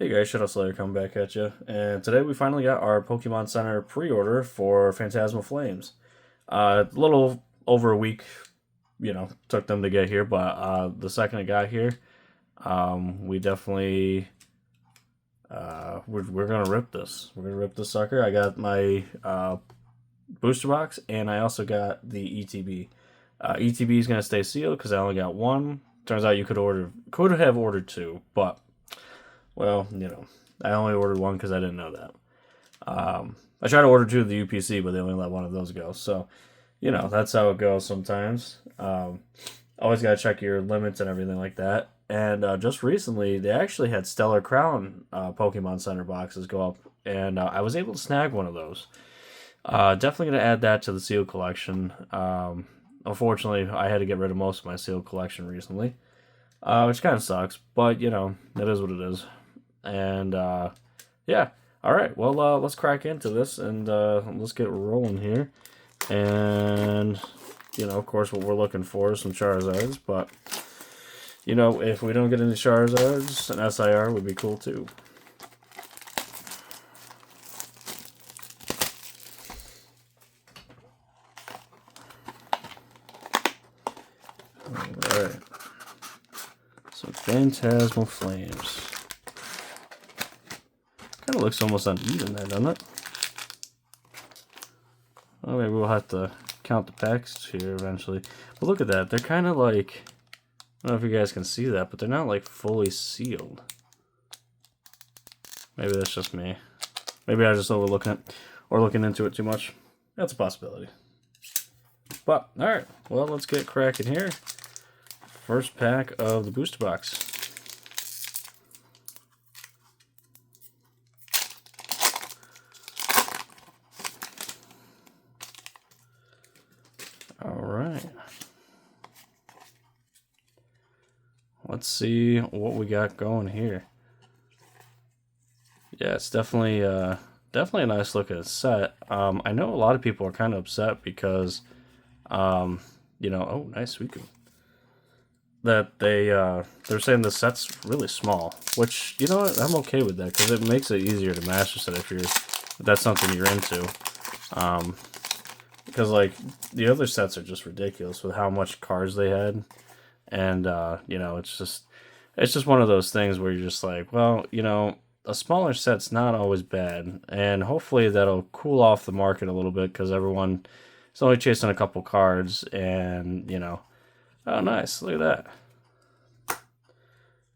Hey guys, Shadow Slayer coming back at you. And today we finally got our Pokemon Center pre-order for Phantasmal Flames. A little over a week, took them to get here, but the second it got here, we definitely we're gonna rip this. We're gonna rip this sucker. I got my booster box, and I also got the ETB. ETB is gonna stay sealed because I only got one. Turns out you could have ordered two, but well, I only ordered one because I didn't know that. I tried to order two of the UPC, but they only let one of those go. So, that's how it goes sometimes. Always got to check your limits and everything like that. And just recently, they actually had Stellar Crown Pokemon Center boxes go up, and I was able to snag one of those. Definitely going to add that to the seal collection. Unfortunately, I had to get rid of most of my seal collection recently, which kind of sucks, but, it is what it is. And yeah, all right. Well, let's crack into this and let's get rolling here. And of course, what we're looking for is some Charizards. But if we don't get any Charizards, an SIR would be cool too. All right. So Phantasmal Flames. Kind of looks almost uneven there, doesn't it? Oh, maybe we'll have to count the packs here eventually. But look at that. They're kind of like... I don't know if you guys can see that, but they're not like fully sealed. Maybe that's just me. Maybe I was just overlooking it or looking into it too much. That's a possibility. But, alright. Well, let's get cracking here. First pack of the booster box. Alright. Let's see what we got going here. Yeah, it's definitely a nice looking set. I know a lot of people are kind of upset because, oh, nice Suicune. That they're saying the set's really small, which what, I'm okay with that because it makes it easier to master set if that's something you're into. Because like the other sets are just ridiculous with how much cards they had, and it's just one of those things where you're just like, well, a smaller set's not always bad, and hopefully that'll cool off the market a little bit because everyone is only chasing a couple cards, and oh nice, look at that.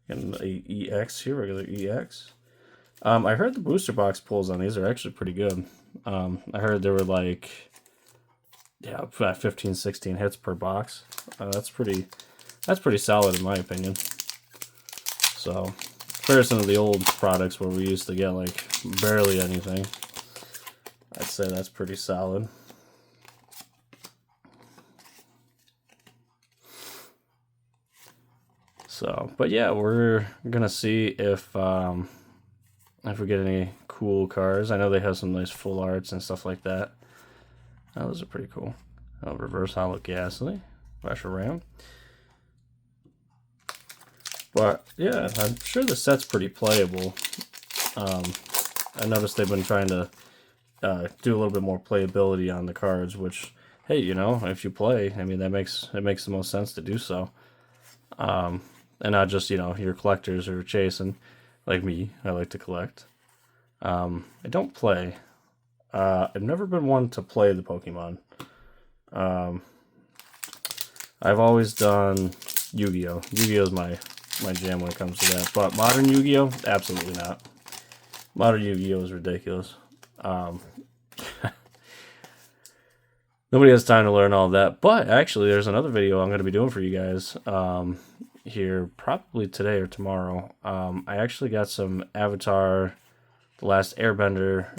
Getting an EX here, regular EX. I heard the booster box pulls on these are actually pretty good. I heard they were like, yeah, 15, 16 hits per box. That's pretty solid in my opinion. So, comparison to the old products where we used to get like barely anything, I'd say that's pretty solid. So, but yeah, we're gonna see if we get any cool cards. I know they have some nice full arts and stuff like that. Oh, those are pretty cool. Oh, reverse holo Ghastly, Reshiram. But yeah, I'm sure the set's pretty playable. I noticed they've been trying to do a little bit more playability on the cards, which, hey, if you play, I mean, it makes the most sense to do so. And not just, your collectors are chasing, like me. I like to collect. I don't play. I've never been one to play the Pokemon. I've always done Yu-Gi-Oh! Yu-Gi-Oh! Is my jam when it comes to that. But modern Yu-Gi-Oh! Absolutely not. Modern Yu-Gi-Oh! Is ridiculous. Nobody has time to learn all that. But actually, there's another video I'm going to be doing for you guys here probably today or tomorrow. I actually got some Avatar The Last Airbender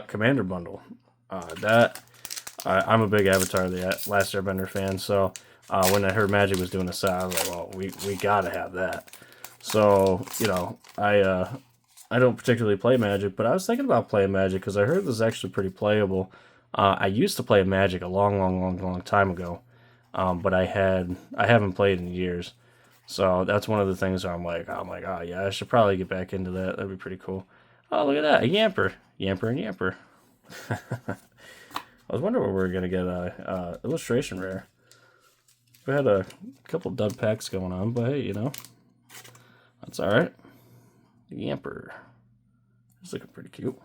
Commander bundle. I'm a big Avatar The Last Airbender fan, so when I heard Magic was doing a set, I was like, well, we gotta have that. So, I don't particularly play Magic, but I was thinking about playing Magic because I heard this is actually pretty playable. I used to play Magic a long time ago, but I haven't played in years. So that's one of the things where I'm like, oh my god, yeah, I should probably get back into that. That'd be pretty cool. Oh, look at that, a Yamper. Yamper and Yamper. I was wondering where we were going to get a illustration rare. We had a couple dud packs going on, but hey, you know, that's alright. Yamper. It's looking pretty cute.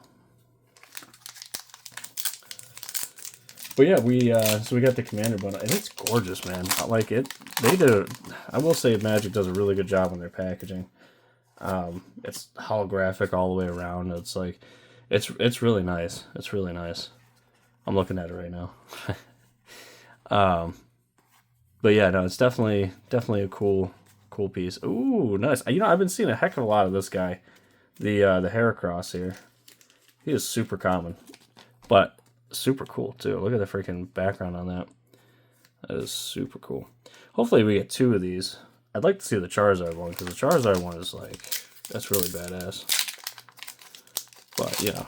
But yeah, we got the Commander bundle, and it's gorgeous, man. I like it. They did. I will say, Magic does a really good job on their packaging. It's holographic all the way around. It's like, it's really nice. It's really nice. I'm looking at it right now. But yeah, no, it's definitely a cool piece. Ooh, nice. You know, I've been seeing a heck of a lot of this guy, the Heracross here. He is super common, but super cool too. Look at the freaking background on that. That is super cool. Hopefully we get 2 of these. I'd like to see the Charizard one, because the Charizard one is like, that's really badass. But you know,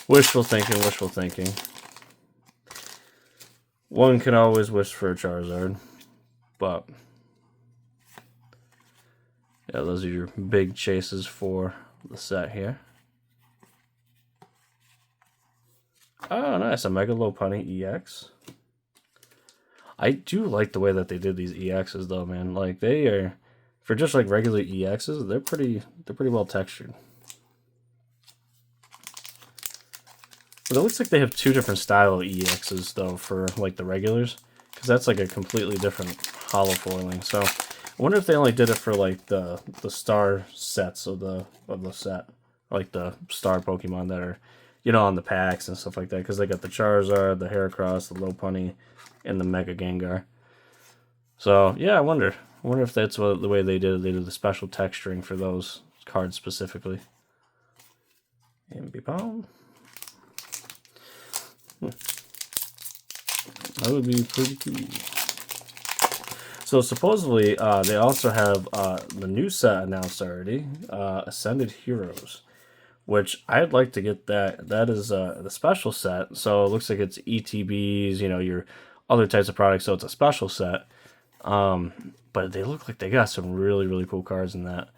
wishful thinking, wishful thinking. One can always wish for a Charizard, but yeah, those are your big chases for the set here. Oh, nice. A Mega Lopunny EX. I do like the way that they did these EXs, though, man. Like, they are, for just like regular EXs, they're pretty well textured. But it looks like they have 2 different style EXs, though, for like the regulars, because that's like a completely different hollow foiling. So I wonder if they only did it for like the star sets of the set, like the star Pokemon that are, you know, on the packs and stuff like that, because they got the Charizard, the Heracross, the Lopunny, and the Mega Gengar. So yeah, I wonder if that's the way they did it. They did the special texturing for those cards specifically. Ambipom. That would be pretty cool. So supposedly they also have the new set announced already, Ascended Heroes, which I'd like to get that. That is the special set. So it looks like it's ETBs, you know, your other types of products. So it's a special set. But they look like they got some really cool cards in that.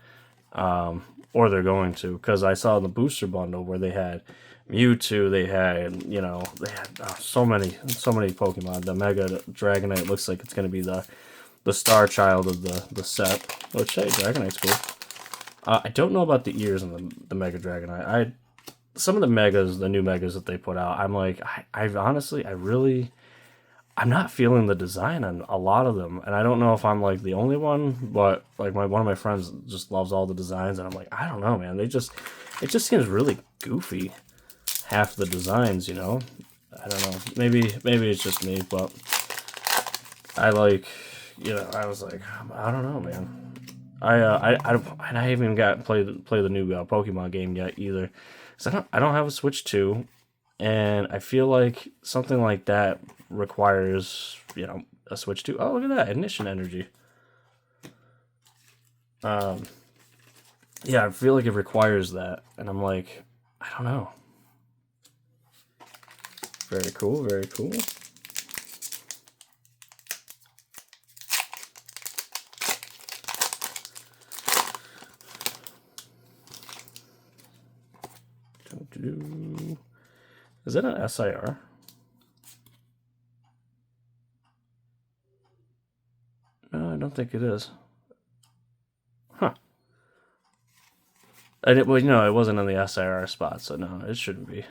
Or they're going to, because I saw the booster bundle where they had Mewtwo, they had, you know, they had so many Pokemon. The Mega Dragonite looks like it's going to be the star child of the set. Which, hey, Dragonite's cool. I don't know about the ears on the Mega Dragonite. Some of the Megas, the new Megas that they put out, I'm like, I'm not feeling the design on a lot of them, and I don't know if I'm like the only one, but like one of my friends just loves all the designs, and I'm like, I don't know, man. It just seems really goofy. Half the designs, you know. I don't know. Maybe it's just me, but I like, you know, I was like, I don't know, man. I haven't even got play the new Pokemon game yet either. So I don't have a Switch 2, and I feel like something like that requires, you know, a Switch 2. Oh, look at that, Ignition Energy. Yeah, I feel like it requires that, and I'm like, I don't know. Very cool, very cool. Is that an SIR? No, I don't think it is. Huh. Well, you know, it wasn't on the SIR spot, so no, it shouldn't be.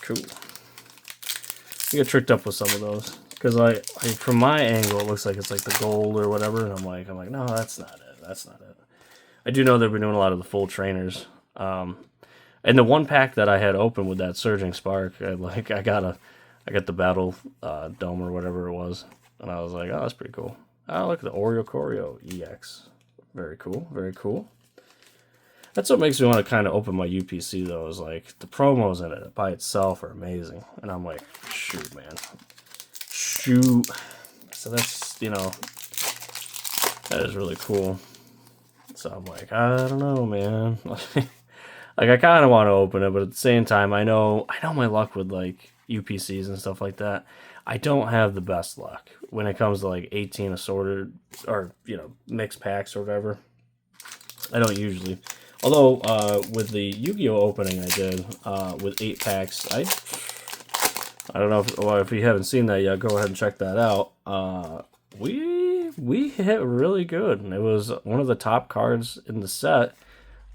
Cool. I get tricked up with some of those because I from my angle it looks like it's like the gold or whatever, and I'm like no, that's not it. That's not it. I do know they've been doing a lot of the full trainers. And the one pack that I had open with that Surging Spark, I got the Battle Dome or whatever it was, and I was like, oh, that's pretty cool. Oh, look at the Oreo Corio EX. Very cool, very cool. That's what makes me want to kind of open my UPC, though, is like the promos in it by itself are amazing. And I'm like, shoot, man. Shoot. So that's, you know, that is really cool. So I'm like, I don't know, man. Like, I kind of want to open it, but at the same time, I know my luck with, like, UPCs and stuff like that. I don't have the best luck when it comes to like 18 assorted or mixed packs or whatever. I don't usually. Although with the Yu-Gi-Oh opening I did with 8 packs, I don't know if you haven't seen that yet. Go ahead and check that out. We hit really good. And it was one of the top cards in the set.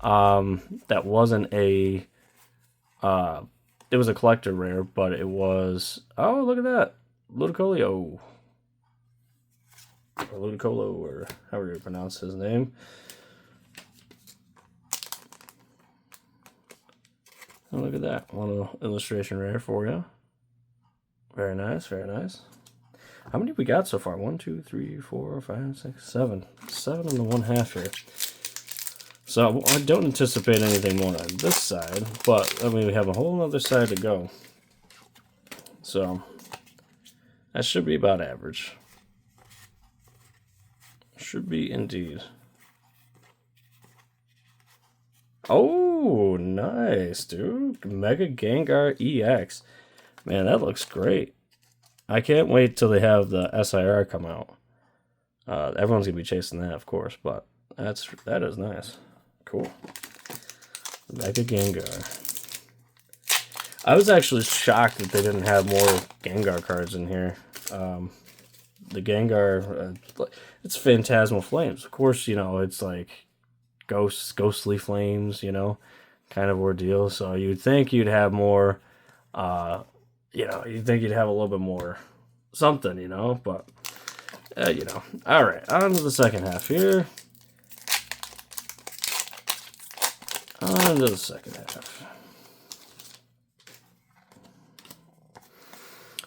That wasn't a. It was a collector rare, but it was. Oh, look at that, Ludicolo. Or Ludicolo, or however you pronounce his name. Oh, look at that. One little illustration rare for you. Very nice, very nice. How many we got so far? 1, 2, 3, 4, 5, 6, 7. 7 in the one half here. So I don't anticipate anything more on this side, but I mean we have a whole other side to go. So that should be about average. Should be indeed. Oh, nice, dude. Mega Gengar EX. Man, that looks great. I can't wait till they have the SIR come out. Everyone's going to be chasing that, of course, but that is nice. Cool. Mega Gengar. I was actually shocked that they didn't have more Gengar cards in here. The Gengar, it's Phantasmal Flames. Of course, it's like ghostly flames, kind of ordeal. So you'd think you'd have more, you'd think you'd have a little bit more something, but, All right, on to the second half here. On to the second half.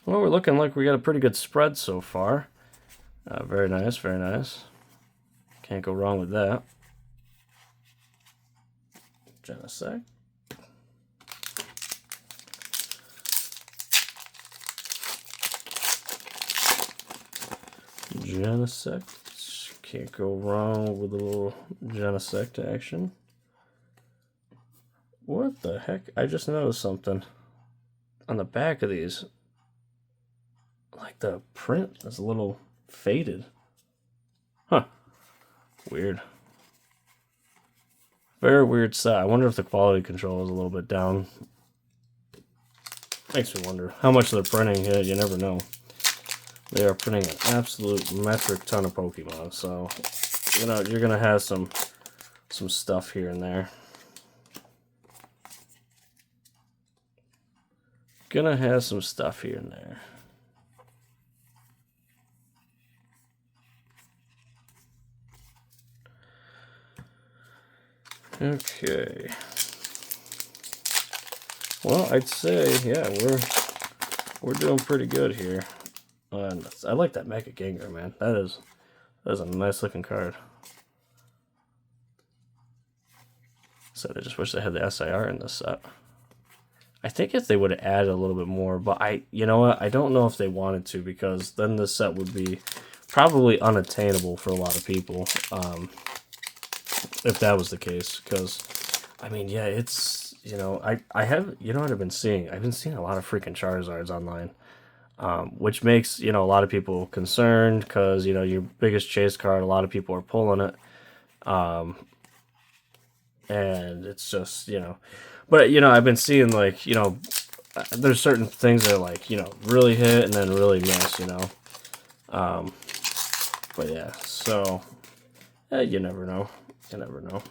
Well, we're looking like we got a pretty good spread so far. Very nice, very nice. Can't go wrong with that. Genesect. Genesect. Can't go wrong with a little Genesect action. What the heck? I just noticed something. On the back of these, like the print is a little faded. Huh. Weird. Very weird set. I wonder if the quality control is a little bit down. Makes me wonder how much they're printing here. You never know. They are printing an absolute metric ton of Pokemon, so you're gonna have some stuff here and there. Gonna have some stuff here and there. Okay. Well, I'd say, yeah, we're doing pretty good here. I like that Mega Gengar, man. That is a nice looking card. So I just wish they had the SIR in this set. I think if they would have added a little bit more, but you know what? I don't know if they wanted to, because then this set would be probably unattainable for a lot of people. If that was the case, because I mean, yeah, it's I have what I've been seeing. I've been seeing a lot of freaking Charizards online, which makes a lot of people concerned, because your biggest chase card, a lot of people are pulling it, and it's just but I've been seeing like there's certain things that are like really hit and then really miss, but yeah, so you never know. You never know.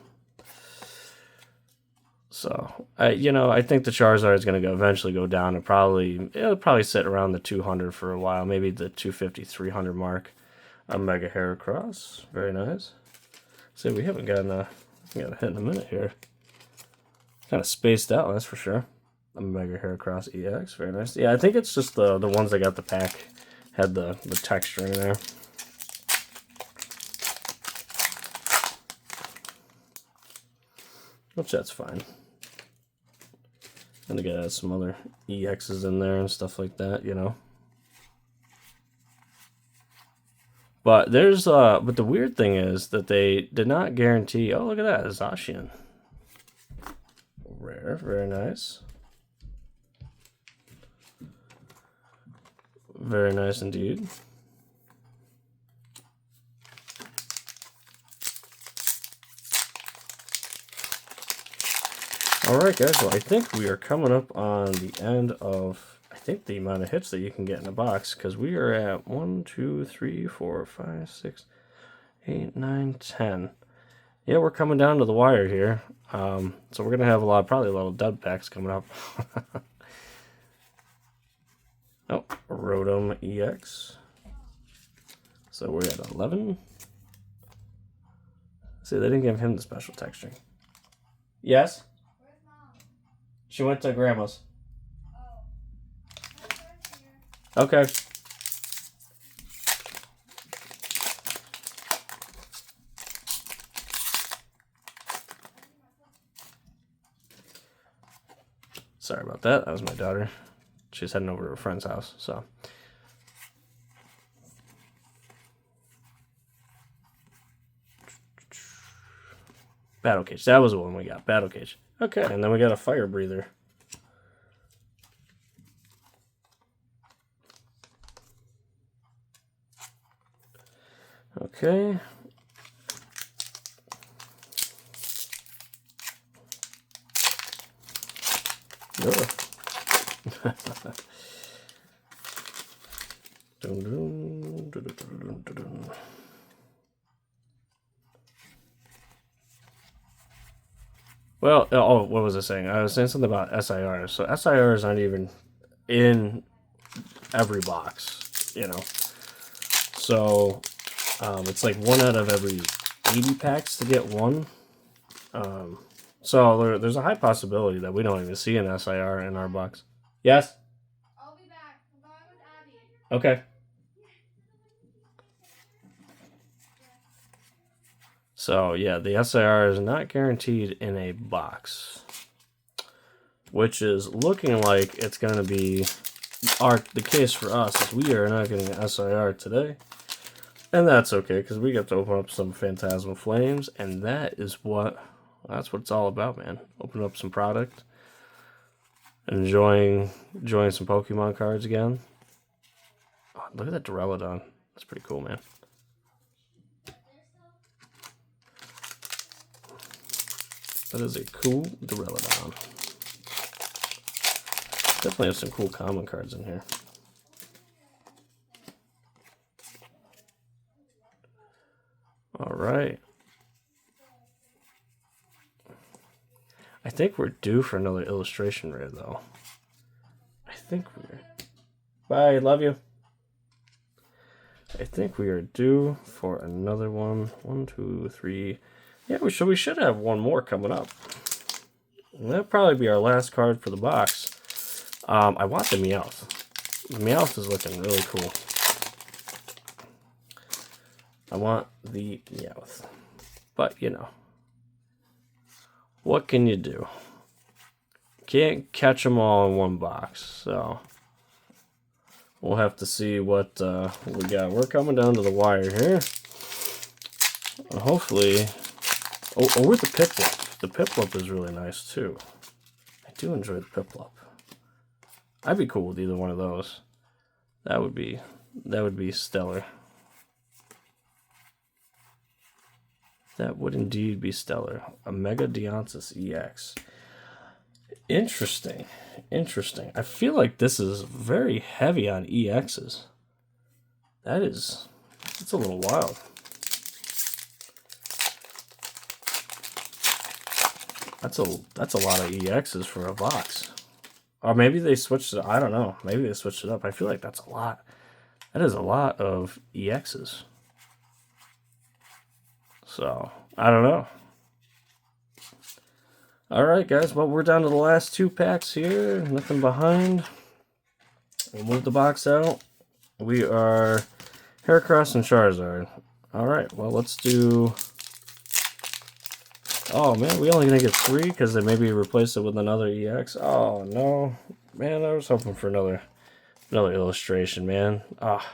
So I think the Charizard is going to eventually go down, and it'll probably sit around the 200 for a while, maybe the 250, 300 mark. A Mega Heracross, very nice. See, we haven't gotten a hit in a minute here. Kind of spaced out, that's for sure. A Mega Heracross EX, very nice. Yeah, I think it's just the ones that got the pack had the texture in there. Which that's fine. And again, add some other EXs in there and stuff like that, But but the weird thing is that they did not guarantee. Oh, look at that, Zacian. Rare, very nice. Very nice indeed. Alright guys, well I think we are coming up on the end of, I think, the amount of hits that you can get in a box, because we are at 1, 2, 3, 4, 5, 6, 8, 9, 10. Yeah, we're coming down to the wire here. So we're going to have probably a lot of dud packs coming up. Oh, Rotom EX. So we're at 11. See, they didn't give him the special texturing. Yes? Where's Mom? She went to Grandma's. Oh. Okay. Sorry about that. That was my daughter. She's heading over to a friend's house, so. Battle Cage. That was the one we got. Battle Cage. Okay, and then we got a Fire Breather. Okay. Well, oh, what was I saying? I was saying something about SIRs. So SIRs aren't even in every box, you know. So it's like 1 out of every 80 packs to get one. So there's a high possibility that we don't even see an SIR in our box. Yes? I'll be back. I'm going with Abby. Okay. So yeah, the SIR is not guaranteed in a box, which is looking like it's going to be the case for us, as we are not getting an SIR today. And that's okay, because we get to open up some Phantasmal Flames, and that's what it's all about, man. Open up some product, enjoying some Pokemon cards again. Oh, look at that Duraludon. That's pretty cool, man. That is a cool Duraludon. Definitely have some cool common cards in here. All right. I think we're due for another illustration rare, though. I think we're... Bye, love you. I think we are due for another one. 1, 2, 3... Yeah, we should have one more coming up. And that'll probably be our last card for the box. I want the Meowth. The Meowth is looking really cool. I want the Meowth. But, you know. What can you do? Can't catch them all in one box, so... We'll have to see what we got. We're coming down to the wire here. Hopefully... Oh, with the Piplup. The Piplup is really nice, too. I do enjoy the Piplup. I'd be cool with either one of those. That would be stellar. That would indeed be stellar. A Mega Deonsis EX. Interesting. Interesting. I feel like this is very heavy on EXs. It's a little wild. That's a lot of EXs for a box. Or maybe they switched it. I don't know. Maybe they switched it up. I feel like that's a lot. That is a lot of EXs. So, I don't know. Alright, guys. Well, we're down to the last 2 packs here. Nothing behind. We'll move the box out. We are Heracross and Charizard. Alright, well, let's do... Oh, man, we only going to get 3 because they maybe replaced it with another EX. Oh, no. Man, I was hoping for another illustration, man. Ah,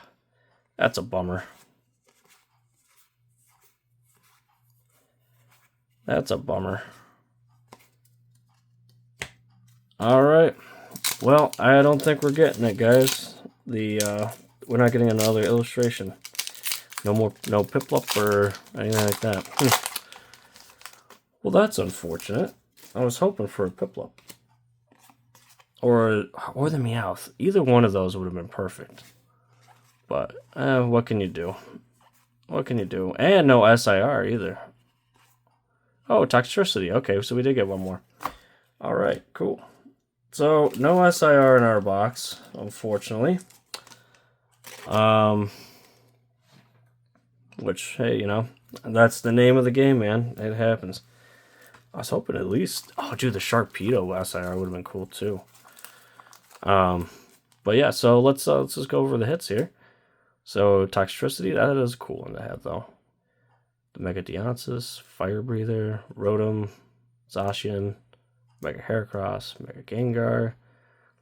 that's a bummer. That's a bummer. Alright. Well, I don't think we're getting it, guys. The we're not getting another illustration. No more, no Piplup or anything like that. Well, that's unfortunate. I was hoping for a Piplup. Or the Meowth. Either one of those would have been perfect. But, what can you do? What can you do? And no SIR either. Oh, Toxtricity. Okay, so we did get one more. Alright, cool. So, no SIR in our box, unfortunately. Which, hey, you know, that's the name of the game, man. It happens. I was hoping at least... Oh, dude, the Sharpedo SIR would have been cool, too. But yeah, so let's just go over the hits here. So, Toxtricity, that is a cool one to have, though. The Mega Deonsis, Fire Breather, Rotom, Zacian, Mega Heracross, Mega Gengar,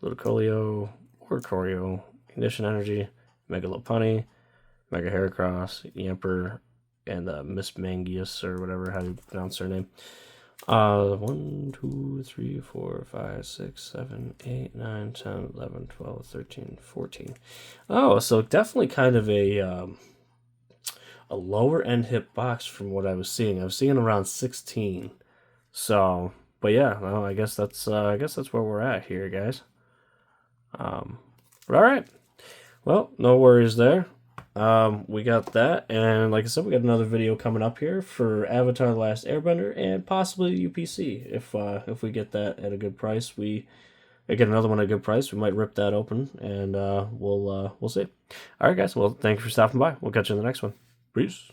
Ludicolo, Oricorio, Ignition Energy, Mega Lopunny, Mega Heracross, Yamper, and Miss Mangius, or whatever, how you pronounce her name. 1, 2, 3, 4, 5, 6, 7, 8, 9, 10, 11, 12, 13, 14. Oh, so definitely kind of a lower end hit box from what I was seeing. I was seeing around 16. So, but yeah, well, I guess that's where we're at here, guys. But all right. Well, no worries there. We got that, and like I said, we got another video coming up here for Avatar: The Last Airbender and possibly UPC. If we get that at a good price, get another one at a good price, we might rip that open, and we'll see. All right, guys. Well, thanks for stopping by. We'll catch you in the next one. Peace.